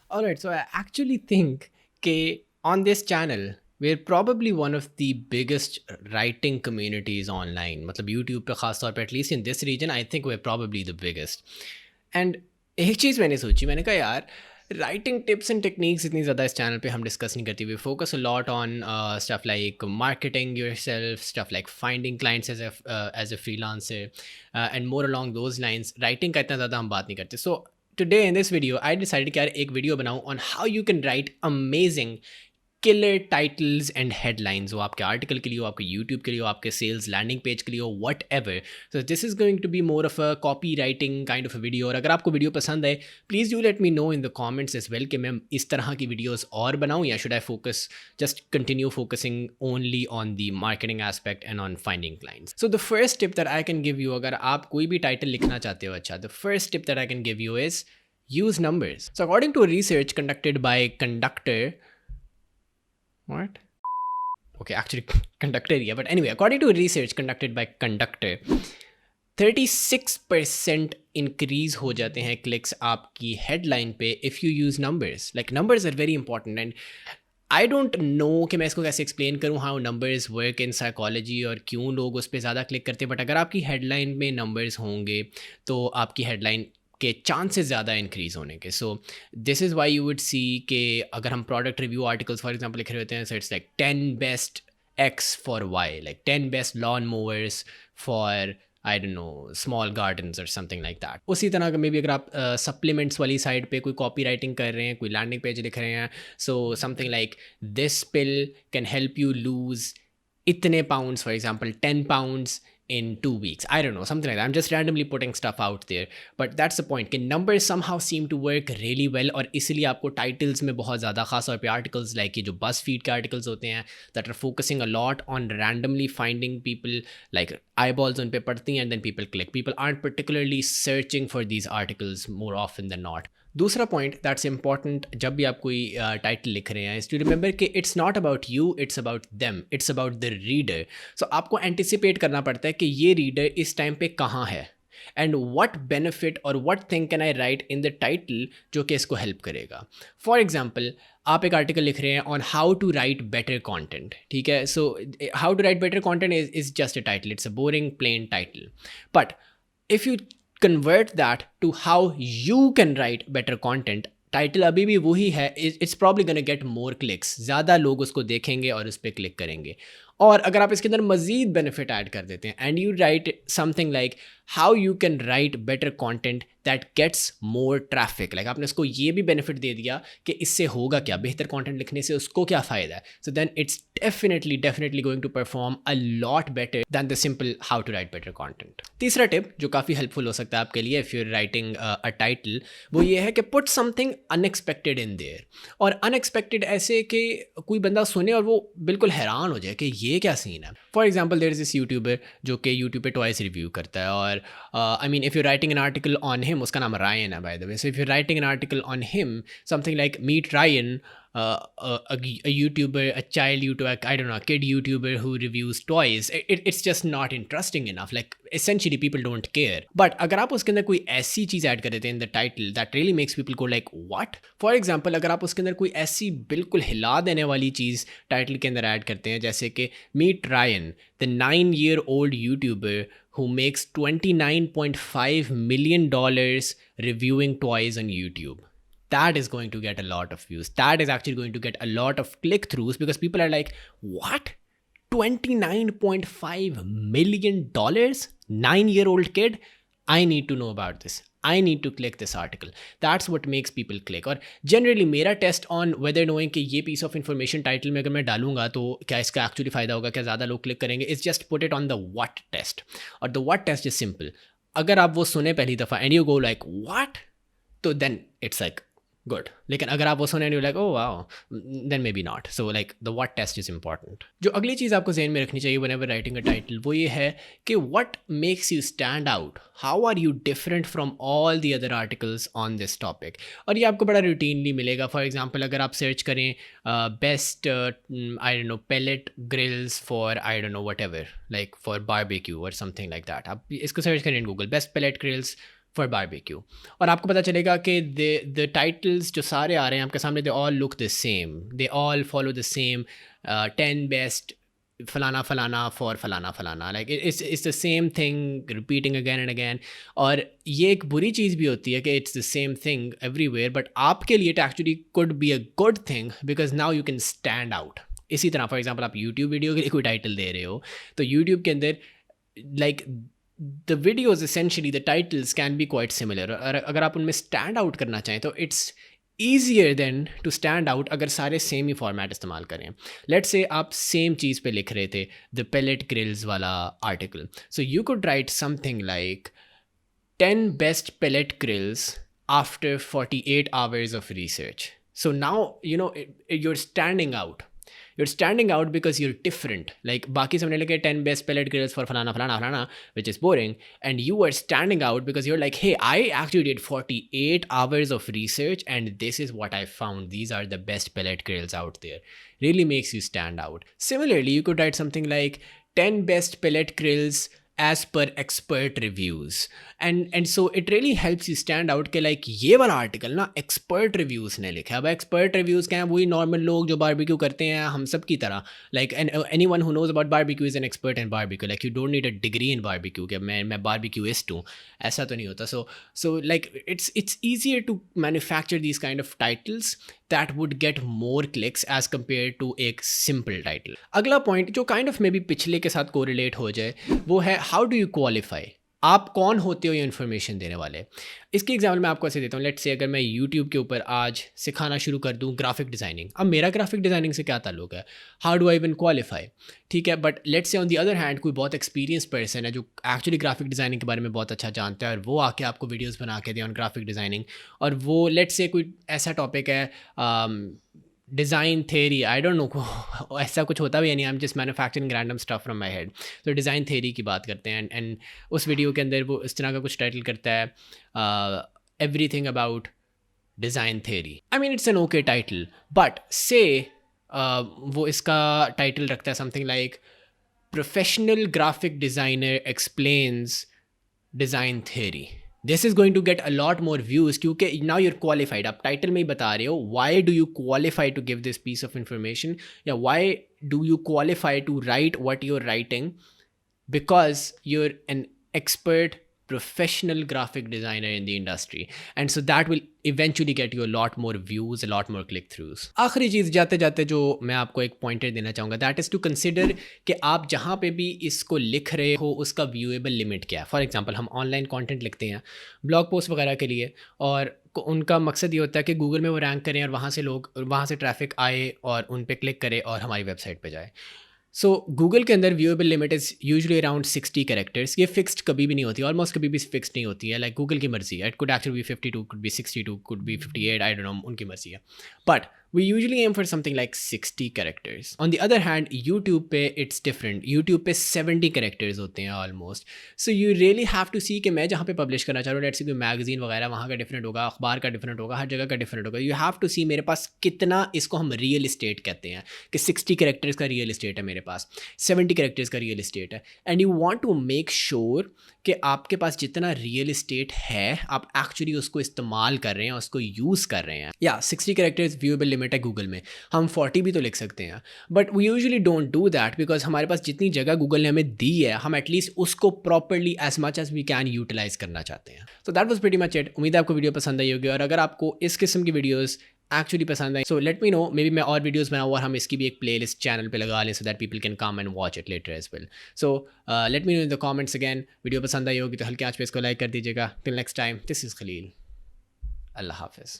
Alright, so I actually think that on this channel, we're probably one of the biggest writing communities online. मतलब YouTube पे खास तौर पे at least in this region, I think we're probably the biggest. And एक चीज़ मैंने सोची, मैंने कहा यार राइटिंग टिप्स एंड टेक्निक्स इतनी ज़्यादा इस चैनल पे हम डिस्कस नहीं करते. We focus a lot on stuff like marketing yourself, stuff like finding clients as a freelancer and more along those lines. Writing का इतना ज़्यादा हम बात नहीं करते. सो today in this video I decided कि यार एक वीडियो बनाऊँ on how you can write amazing killer titles and headlines. वो आपके आर्टिकल के लिए हो, आपके यूट्यूब के लिए हो, आपके सेल्स लैंडिंग पेज के लिए हो, whatever. So this is going to be more of a copy writing kind of a video. और अगर आपको वीडियो पसंद आए please do let me know in the comments as well कि मैं इस तरह की वीडियोज़ और बनाऊँ, या should I focus just continue focusing only on the marketing aspect and on finding clients. So the first tip that I can give you, अगर आप कोई भी टाइटल लिखना चाहते हो, अच्छा, the first tip that I can give you is use numbers. So according to a research conducted by Conductor, what? Okay, actually Conductor, yeah, but anyway, according to a research conducted by Conductor, 36% increase हो जाते हैं clicks आपकी headline पे if you use numbers. Like numbers are very important and I don't know कि मैं इसको कैसे explain करूँ how numbers work in psychology और क्यों लोग उस पर ज़्यादा क्लिक करते हैं. बट अगर आपकी हेडलाइन में नंबर्स होंगे तो आपकी हेडलाइन के चांसेस ज़्यादा इंक्रीज होने के. So this is why you would see कि अगर हम product review articles for example लिख रहे होते हैं, so it's like 10 best X for Y, like 10 best lawn mowers for I don't know small gardens और समथिंग लाइक दैट. उसी तरह का मे बी अगर आप सप्लीमेंट्स वाली साइड पे कोई कॉपी राइटिंग कर रहे हैं, कोई लैंडिंग पेज लिख रहे हैं, so something like this pill can help you lose इतने pounds, for example 10 pounds in 2 weeks. I don't know, something like that. I'm just randomly putting stuff out there. But that's the point कि numbers somehow seem to work really well. और इसलिए आपको titles में बहुत ज़्यादा खास तौर पे articles like ये जो BuzzFeed के articles होते हैं that are focusing a lot on randomly finding people, like eyeballs उन पे पड़ती हैं and then people click. People aren't particularly searching for these articles more often than not. दूसरा पॉइंट दैट्स इंपॉर्टेंट जब भी आप कोई टाइटल लिख रहे हैं इज़ टू रिमेंबर कि it's not about you, it's about them, it's about the reader. So आपको एंटिसिपेट करना पड़ता है कि ये रीडर इस टाइम पे कहाँ है एंड वट बेनिफिट और what thing can I right in the title जो कि इसको हेल्प करेगा. फॉर एग्जाम्पल आप एक आर्टिकल लिख रहे हैं on how to write better content, ठीक है. So how to write better content is just a title, it's a boring plain title. But if you convert that to how you can write better content, title अभी भी वही है, it's probably gonna get more clicks, ज़्यादा लोग उसको देखेंगे और उस पर क्लिक करेंगे. और अगर आप इसके अंदर मज़ीद बेनिफिट ऐड कर देते हैं and you write something like how you can write better content that gets more traffic, like आपने उसको ये भी बेनिफिट दे दिया कि इससे होगा क्या, बेहतर कॉन्टेंट लिखने से उसको क्या फ़ायदा है. So then it's definitely going to perform a lot better than the simple how to write better content. तीसरा टिप जो काफ़ी हेल्पफुल हो सकता है आपके लिए if you are writing a title, वो ये है कि put something unexpected in there. और अनएक्सपेक्टेड ऐसे कि कोई बंदा सुने और वो बिल्कुल हैरान हो जाए कि ये क्या सीन है. For example there is this YouTuber जो कि यूट्यूब पे टॉयस रिव्यू करता है, और I mean if you writing an article on him, उसका नाम रायन है by the way. So if you writing an article on him, something like meet Ryan, a YouTuber, a child YouTuber, I don't know, a kid YouTuber who reviews toys, it's just not interesting enough. Like essentially people don't care. But अगर आप उसके अंदर कोई ऐसी चीज़ add कर देते हैं in the title that really makes people go like what? For example, अगर आप उसके अंदर कोई ऐसी बिल्कुल हिला देने वाली चीज़ टाइटल के अंदर ऐड करते हैं, जैसे कि Meet Ryan, the 9-year-old YouTuber who makes $29.5 million reviewing toys on YouTube. That is going to get a lot of views. That is actually going to get a lot of click-throughs because people are like, what? $29.5 million? 9-year-old kid? I need to know about this. I need to click this article. That's what makes people click. और generally मेरा test on whether knowing कि ये piece of information title में अगर मैं डालूंगा तो क्या इसका actually फ़ायदा होगा, क्या ज़्यादा लोग click करेंगे, is just put it on the what test. और the what test is simple. अगर आप वो सुने पहली दफ़ा and you go like what, तो then it's like गुड. लेकिन अगर आप वो सुने you like oh wow, then maybe not. So like the what test is important. जो अगली चीज़ आपको जहन में रखनी चाहिए व्हेनेवर राइटिंग अ टाइटल, वो ये है कि what makes you stand out, how are you different from all the other articles on this topic. और ये आपको बड़ा रूटीनली मिलेगा. फॉर एग्जाम्पल अगर आप सर्च करें best I don't know pellet grills for I don't know whatever, like for barbecue और something like that, आप इसको सर्च करें in Google, best pellet grills for barbecue, और आपको पता चलेगा कि द टाइटल्स जो सारे आ रहे हैं आपके सामने, they all look the same, they all follow the same 10 best फलाना फलाना फॉर फलाना फलाना, like it's the same thing repeating again and again. और ये एक बुरी चीज़ भी होती है कि it's the same thing everywhere, but आपके लिए it actually could be a good thing because now you can stand out. इसी तरह फॉर एग्जांपल आप यूट्यूब वीडियो के लिए कोई टाइटल दे रहे हो, तो यूट्यूब के अंदर like the videos essentially the titles can be quite similar, और अगर आप उनमें स्टैंड आउट करना चाहें तो it's easier then to stand out अगर सारे सेम ही फॉर्मेट इस्तेमाल करें। लेट्स से आप सेम चीज़ पे लिख रहे थे, द पेलेट ग्रिल्स वाला article, so you could write something like 10 best pellet grills after 48 hours of research. So now, you know, you're standing out. You're standing out because you're different. Like, बाकी सबने लिखे 10 best pellet grills for falana, falana, falana, which is boring. And you are standing out because you're like, hey, I actually did 48 hours of research and this is what I found. These are the best pellet grills out there. Really makes you stand out. Similarly, you could write something like 10 best pellet grills as per expert reviews, and so it really helps you stand out कि like ये वाला article ना expert reviews ने लिखा है। अब expert reviews क्या हैं? वही नॉर्मल लोग जो बारबेक्यू करते हैं हम सब की तरह, like anyone who knows about barbecue is an expert in barbecue. Like you don't need a degree in barbecue कि मैं barbecuist हूँ, ऐसा तो नहीं होता। So like it's easier to manufacture these kind of titles that would get more clicks as compared to एक simple title. अगला point जो काइंड ऑफ मे बी पिछले के साथ कोरिलेट हो जाए वो है हाउ डू यू क्वालिफाई, आप कौन होते हो ये इन्फॉर्मेशन देने वाले। इसकी एग्जाम्पल मैं आपको ऐसे देता हूँ, लेट्स से अगर मैं यूट्यूब के ऊपर आज सिखाना शुरू कर दूँ ग्राफिक डिज़ाइनिंग, अब मेरा ग्राफिक डिज़ाइनिंग से क्या ताल्लुक है, how do I even qualify, ठीक है। But let's say on the other hand कोई बहुत एक्सपीरियंस पर्सन है जो एक्चुअली ग्राफिक डिज़ाइनिंग के बारे में बहुत अच्छा जानता है और वो आके आपको वीडियोज़ बना के दे ऑन ग्राफिक डिज़ाइनिंग, और वो लेट्स से कोई ऐसा टॉपिक है design theory, I don't no ऐसा कुछ होता भी नहीं, I am just manufacturing random stuff from my head. तो डिज़ाइन थेरी की बात करते हैं एंड उस वीडियो के अंदर वो इस तरह का कुछ टाइटल करता है, everything about design theory. I mean it's an okay title, but say वो इसका टाइटल रखता है something like professional graphic designer explains design theory. This is going to get a lot more views क्योंकि now you're qualified, आप title में ही बता रहे हो why do you qualify to give this piece of information, या why do you qualify to write what your writing, because your an expert professional graphic designer in the industry, and so that will eventually get you a lot more views, a lot more click-throughs. आखिरी चीज़ जाते जाते जो मैं आपको एक pointer देना चाहूँगा, that is to consider कि आप जहाँ पे भी इसको लिख रहे हो उसका व्यूएबल लिमिट क्या है। फॉर एग्जांपल हम ऑनलाइन कंटेंट लिखते हैं ब्लॉग पोस्ट वगैरह के लिए, और उनका मकसद ये होता है कि गूगल में वो रैंक करें और वहाँ से ट्रैफिक आए और उन पर क्लिक करे और हमारी वेबसाइट पर जाए। सो गूगल के अंदर viewable limit is usually around 60 characters. ये फिक्स्ड कभी भी नहीं होती, ऑलमोस्ट कभी भी फिक्स्ड नहीं होती है, लाइक गूगल की मर्जी है। It could actually be 52, could be 62, could be 58, I don't know, उनकी मर्जी है। But we usually aim for something like 60 characters. On the other hand, YouTube पे it's different. YouTube पे 70 characters होते हैं almost. So you really have to see कि मैं जहाँ पे publish करना चाह रहा हूँ, let's say कोई magazine वगैरह, वहाँ का different होगा, अखबार का different होगा, हर जगह का different होगा। You have to see मेरे पास कितना, इसको हम real estate कहते हैं कि 60 characters का real estate है मेरे पास, 70 characters का real estate है, and you want to make sure कि आपके पास जितना real estate है आप actually उसको इस्तेमाल कर रहे हैं, उसको यूज़ कर रहे हैं। या 60 characters viewable limit है गूगल में, हम 40 भी तो लिख सकते हैं, but we usually don't do that because हमारे पास जितनी जगह गूगल ने हमें दी है हम एटलीस्ट उसको properly as much as we can utilize करना चाहते हैं। तो that was pretty much it. उम्मीद है आपको वीडियो पसंद आई होगी, और अगर आपको इस किस्म की वीडियोस एक्चुअली पसंद I so let me know, maybe मैं और वीडियोस बनाऊँ और हम इसकी भी एक प्ले लिस्ट चैनल पर लगा लें so that people can come and watch it later as well. So let me know in the comments again. Video पसंद आई होगी तो हल्के आंच पे इसको लाइक कर दीजिएगा। Till next time, this is Khalil, अल्लाह हाफिज़।